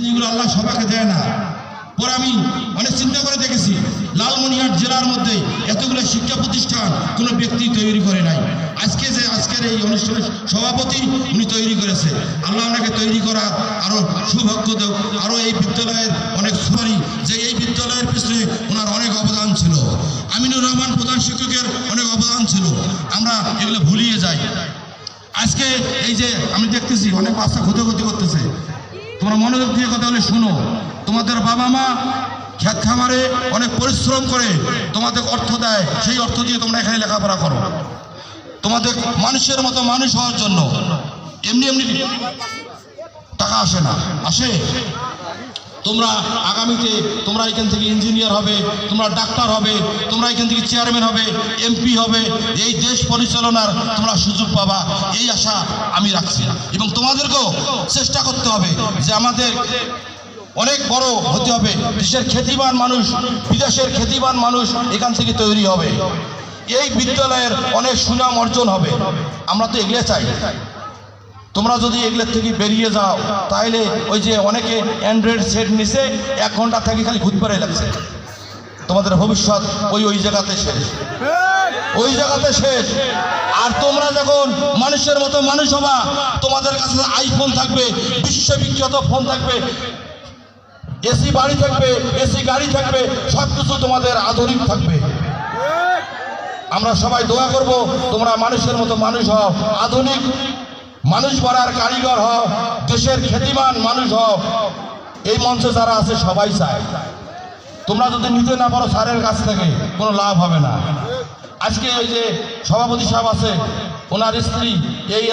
যেগুলো আল্লাহ সবাইকে দেয় না। পরে আমি অনেক চিন্তা করে দেখেছি, লালমনিরহাট জেলার মধ্যে এতগুলো শিক্ষা প্রতিষ্ঠান কোনো ব্যক্তি তৈরি করে নাই। আজকের এই অনুষ্ঠানের সভাপতি উনি তৈরি করেছে। আল্লাহ ওনাকে তৈরি করার আরও সৌভাগ্য দেব। আরও এই বিদ্যালয়ের অনেক সুপারি যে এই বিদ্যালয়ের পিছনে ওনার অনেক অবদান ছিল। আমিনুর রহমান প্রধান শিক্ষকের অনেক অবদান ছিল, আমরা এগুলো ভুলিয়ে যাই। আজকে এই যে আমি দেখতেছি অনেক বাচ্চা ক্ষতি করতেছে, তোমরা মনোযোগ দিয়ে কথা বলে শুনো। তোমাদের বাবা মা ক্ষেত খামারে অনেক পরিশ্রম করে তোমাদের অর্থ দেয়, সেই অর্থ দিয়ে তোমরা এখানে লেখাপড়া করো তোমাদের মানুষের মতো মানুষ হওয়ার জন্য। এমনি টাকা আসে না, আসে। তোমরা আগামীতে তোমরা এখান থেকে ইঞ্জিনিয়ার হবে, তোমরা ডাক্তার হবে, তোমরা এখান থেকে চেয়ারম্যান হবে, এমপি হবে, এই দেশ পরিচালনার তোমরা সুযোগ পাবা, এই আশা আমি রাখছি। এবং তোমাদেরকেও চেষ্টা করতে হবে যে আমাদের অনেক বড় হতে হবে। দেশের খ্যাতিমান মানুষ, বিদেশের খ্যাতিমান মানুষ এখান থেকে তৈরি হবে। এই বিদ্যালয়ের অনেক সুনাম অর্জন হবে। আমরা তো এগিয়ে চাই। তোমরা যদি এগুলোর থেকে বেরিয়ে যাও তাহলে ওই যে অনেকে অ্যান্ড্রয়েড সেট নিছে, 1 ঘন্টা থেকে খালি ঘুরপাড়াই লাগছে। তোমাদের ভবিষ্যৎ ওই জায়গাতে শেষ, ওই জায়গাতে শেষ। আর তোমরা যখন মানুষের মতো মানুষ হবা, তোমাদের কাছে আইফোন থাকবে, বিশ্ববিখ্যাত ফোন থাকবে, এসি বাড়ি থাকবে, এসি গাড়ি থাকবে, সব কিছু তোমাদের আধুনিক থাকবে। আমরা সবাই দোয়া করব তোমরা মানুষের মতো মানুষ হও, আধুনিক মানুষ গড়ার কারিগর হও, দেশের খ্যাতিমান মানুষ হও। এই মঞ্চে যারা আছে সবাই চায়। তোমরা যদি নিতে না পারো স্যারের কাছ থেকে কোনো লাভ হবে না। আজকে ওই যে সভাপতি সাহেব আছে, ওনার স্ত্রী এই